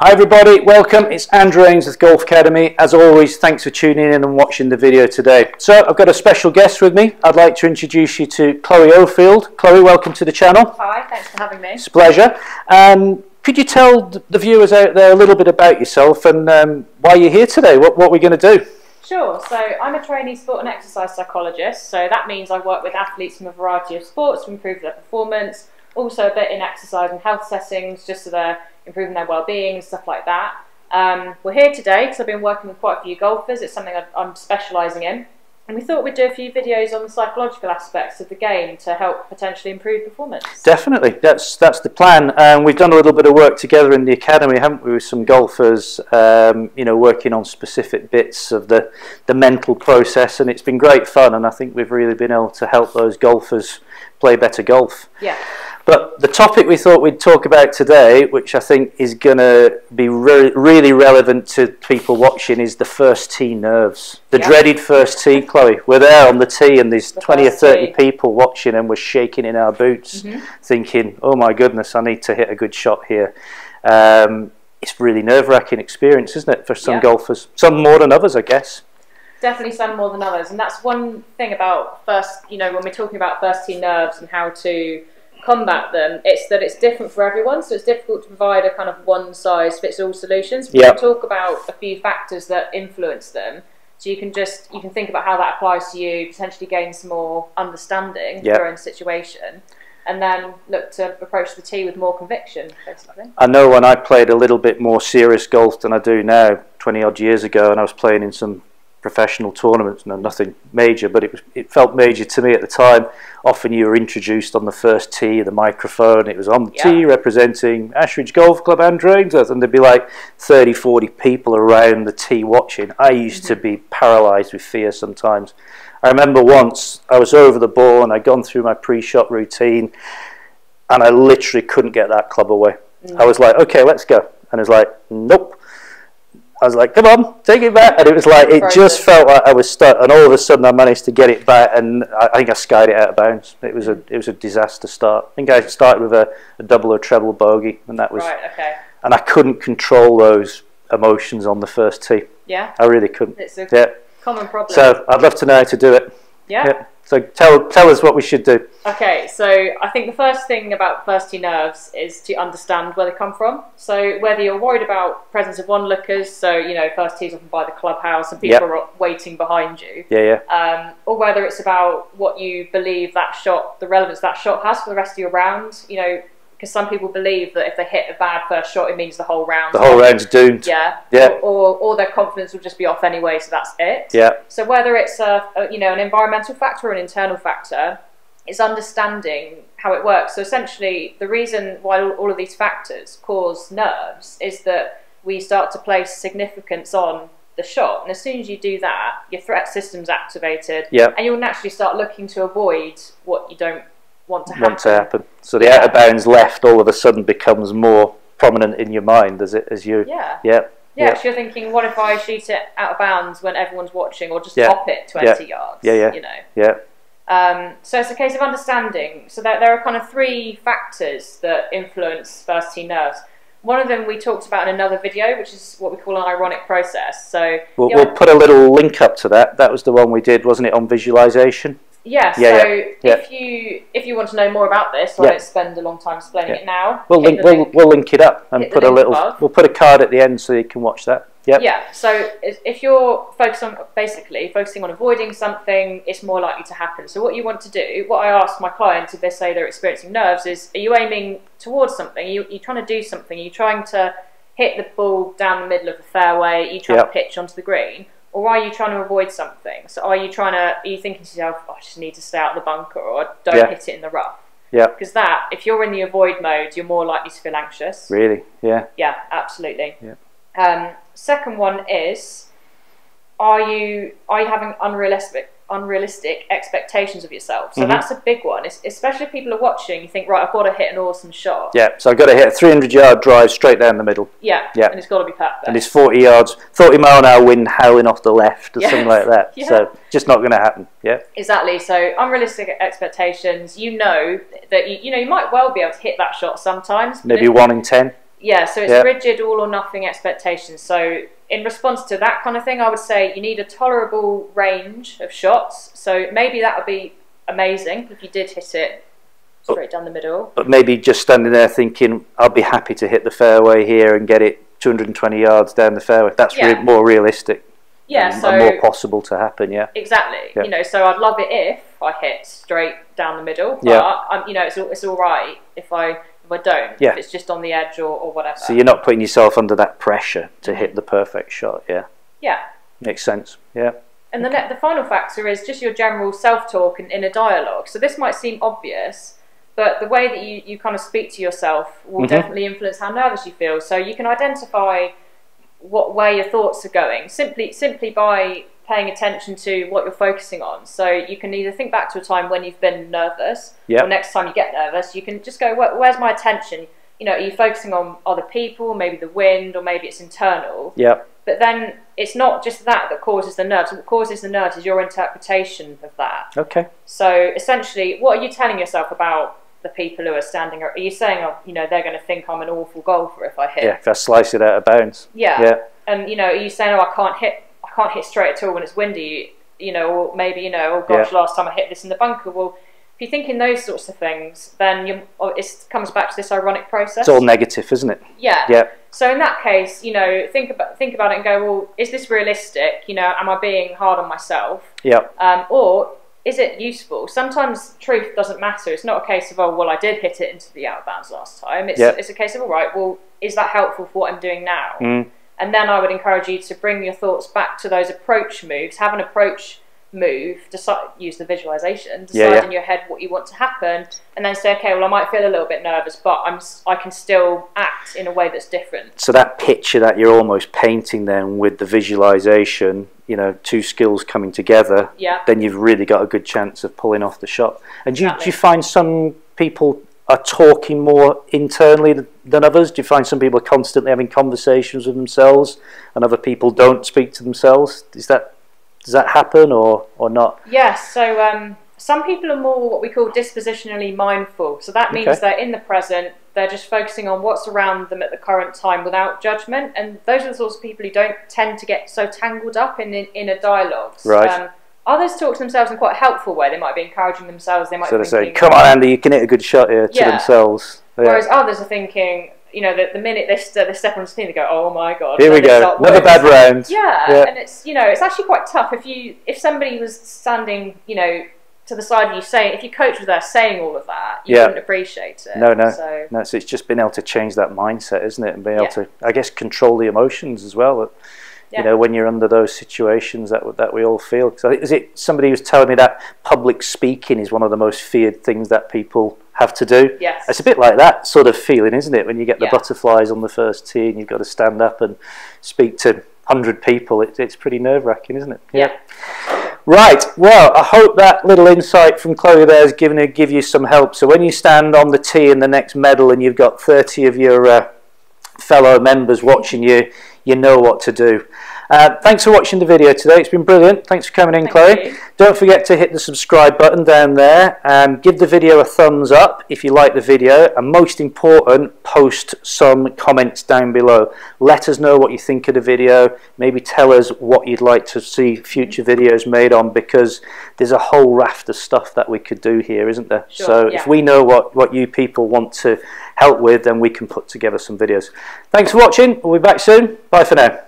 Hi everybody, welcome. It's Andrew Ainsworth Golf Academy. As always, thanks for tuning in and watching the video today. So I've got a special guest with me. I'd like to introduce you to ChloeOldfield. Chloe, welcome to the channel. Hi, thanks for having me. It's a pleasure. Could you tell the viewers out there a little bit about yourself and why you're here today? What we're going to do? Sure. So I'm a trainee sport and exercise psychologist. So that means I work with athletes from a variety of sports to improve their performance. Also a bit in exercise and health settings, just so they're improving their well-being and stuff like that. We're here today because I've been working with quite a few golfers. It's something I'm specialising in. And we thought we'd do a few videos on the psychological aspects of the game to help potentially improve performance. Definitely, that's the plan. We've done a little bit of work together in the academy, haven't we, with some golfers, you know, working on specific bits of the mental process, and it's been great fun, and I think we've really been able to help those golfers play better golf. Yeah. But the topic we thought we'd talk about today, which I think is going to be really relevant to people watching, is the first tee nerves. The dreaded first tee, Chloe. We're there on the tee and there's 20 or 30 people watching and we're shaking in our boots, thinking, oh my goodness, I need to hit a good shot here. It's really nerve-wracking experience, isn't it, for some golfers? Some more than others, I guess. Definitely some more than others. And that's one thing about when we're talking about first tee nerves and how to combat them, it's that it's different for everyone, so it's difficult to provide a kind of one-size-fits-all solutions. We can talk about a few factors that influence them, so you can think about how that applies to you, potentially gain some more understanding of your own situation, and then look to approach the tee with more conviction, basically. I know when I played a little bit more serious golf than I do now, 20 odd years ago, and I was playing in some professional tournaments, no, nothing major, but it felt major to me at the time. Often you were introduced on the first tee, the microphone, it was on the tee representing Ashridge Golf Club, Andrew Ainsworth, and there'd be like 30, 40 people around the tee watching. I used to be paralysed with fear sometimes. I remember once I was over the ball and I'd gone through my pre-shot routine and I literally couldn't get that club away. I was like, okay, let's go. And it was like, nope. I was like, come on, take it back. And it was like, it just felt like I was stuck. And all of a sudden I managed to get it back and I think I skied it out of bounds. It was a disaster start. I think I started with a double or treble bogey, and that was, and I couldn't control those emotions on the first tee. Yeah. I really couldn't. It's a common problem. So I'd love to know how to do it. Yeah. So tell us what we should do. Okay, so I think the first thing about first tee nerves is to understand where they come from. So whether you're worried about presence of onlookers, so you know first tee's often by the clubhouse and people are waiting behind you. Or whether it's about what you believe that shot, the relevance that shot has for the rest of your round. You know, because some people believe that if they hit a bad first shot, it means the whole round. The whole round's doomed. Or their confidence will just be off anyway, so that's it. So whether it's an environmental factor or an internal factor, it's understanding how it works. So essentially, the reason why all of these factors cause nerves is that we start to place significance on the shot, and as soon as you do that, your threat system's activated, and you'll naturally start looking to avoid what you don't want to happen. So the out of bounds left all of a sudden becomes more prominent in your mind as you so you're thinking, what if I shoot it out of bounds when everyone's watching, or just pop it 20 yards? You know. So it's a case of understanding. So there are kind of three factors that influence first tee nerves. One of them we talked about in another video, which is what we call an ironic process. So we'll put a little link up to that. That was the one we did, wasn't it, on visualization? If you want to know more about this, I won't spend a long time explaining it now. We'll link it up and put a little. We'll put a card at the end so you can watch that. So if you're focusing on avoiding something, it's more likely to happen. So what you want to do, what I ask my clients if they say they're experiencing nerves, is: are you aiming towards something? Are you trying to do something? Are you trying to hit the ball down the middle of the fairway? Are you trying to pitch onto the green? Or are you trying to avoid something? So are you thinking to yourself, oh, I just need to stay out of the bunker, or don't hit it in the rough? Because if you're in the avoid mode, you're more likely to feel anxious. Really? Yeah, absolutely. Second one is, are you having unrealistic expectations of yourself? So that's a big one, especially if people are watching. You think, right, I've got to hit an awesome shot. So I've got to hit a 300-yard drive straight down the middle. And it's got to be perfect. And it's 40 mile-an-hour wind howling off the left or something like that. So just not going to happen. Exactly. So unrealistic expectations. You know that you might well be able to hit that shot sometimes. Maybe 1 in 10. Yeah, so it's rigid, all or nothing expectations. So in response to that kind of thing, I would say you need a tolerable range of shots. So maybe that would be amazing if you did hit it straight down the middle. But maybe just standing there thinking, I'll be happy to hit the fairway here and get it 220 yards down the fairway. That's more realistic. Yeah, and more possible to happen. Yeah, exactly. Yeah. You know, so I'd love it if I hit straight down the middle. But you know, it's all right if I don't. If it's just on the edge or whatever. So you're not putting yourself under that pressure to hit the perfect shot. Yeah. Yeah. Makes sense. Yeah. And the final factor is just your general self-talk and inner dialogue. So this might seem obvious, but the way that you kind of speak to yourself will definitely influence how nervous you feel. So you can identify where your thoughts are going simply by paying attention to what you're focusing on. So you can either think back to a time when you've been nervous, or next time you get nervous, you can just go, where's my attention? You know, are you focusing on other people, maybe the wind, or maybe it's internal? Yeah. But then it's not just that causes the nerves. What causes the nerves is your interpretation of that. Okay. So essentially, what are you telling yourself about the people who are standing? Are you saying, oh, you know, they're going to think I'm an awful golfer if I hit? Yeah, if I slice it out of bounds. Yeah. Yeah. And you know, are you saying, oh, I can't hit straight at all when it's windy? You know, or maybe, you know, oh gosh, last time I hit this in the bunker. Well, if you're thinking those sorts of things, then it comes back to this ironic process. It's all negative, isn't it? Yeah. Yeah. So in that case, you know, think about it and go, well, is this realistic? You know, am I being hard on myself? Yeah. Or is it useful? Sometimes truth doesn't matter. It's not a case of, oh, well, I did hit it into the out of bounds last time. It's a case of, all right, well, is that helpful for what I'm doing now? And then I would encourage you to bring your thoughts back to those approach moves. Have an approach move, use the visualization, decide in your head what you want to happen, and then say, okay, well, I might feel a little bit nervous, but I can still act in a way that's different. So that picture that you're almost painting then with the visualization, you know, two skills coming together, then you've really got a good chance of pulling off the shot. And do you find some people are talking more internally than others? Do you find some people are constantly having conversations with themselves and other people don't speak to themselves? Does that happen or not? Yes, so some people are more what we call dispositionally mindful. So that means they're in the present, they're just focusing on what's around them at the current time without judgment. And those are the sorts of people who don't tend to get so tangled up in inner dialogues. Right. Others talk to themselves in quite a helpful way. They might be encouraging themselves. They might be thinking, say, come on, Andy, you can hit a good shot here, to themselves. Yeah. Whereas others are thinking, you know, the minute they step on the scene, they go, "Oh my god, here we go, another bad round." Yeah, and it's, you know, it's actually quite tough if somebody was standing, you know, to the side of you saying, if your coach was there saying all of that, you wouldn't appreciate it. No. So it's just being able to change that mindset, isn't it, and being able to, I guess, control the emotions as well. You know, when you're under those situations that we all feel. So is it somebody who's telling me that public speaking is one of the most feared things that people have to do? Yes. It's a bit like that sort of feeling, isn't it? When you get the butterflies on the first tee and you've got to stand up and speak to 100 people, it's pretty nerve-wracking, isn't it? Yeah. Right, well, I hope that little insight from Chloe there is going to give you some help. So when you stand on the tee in the next medal and you've got 30 of your fellow members watching you, you know what to do. Thanks for watching the video today. It's been brilliant. Thanks for coming in, Chloe. Don't forget to hit the subscribe button down there and give the video a thumbs up if you like the video, and most important, post some comments down below. Let us know what you think of the video. Maybe tell us what you'd like to see future videos made on, because there's a whole raft of stuff that we could do here, isn't there? Sure, so if we know what you people want to help with, then we can put together some videos. Thanks for watching. We'll be back soon. Bye for now.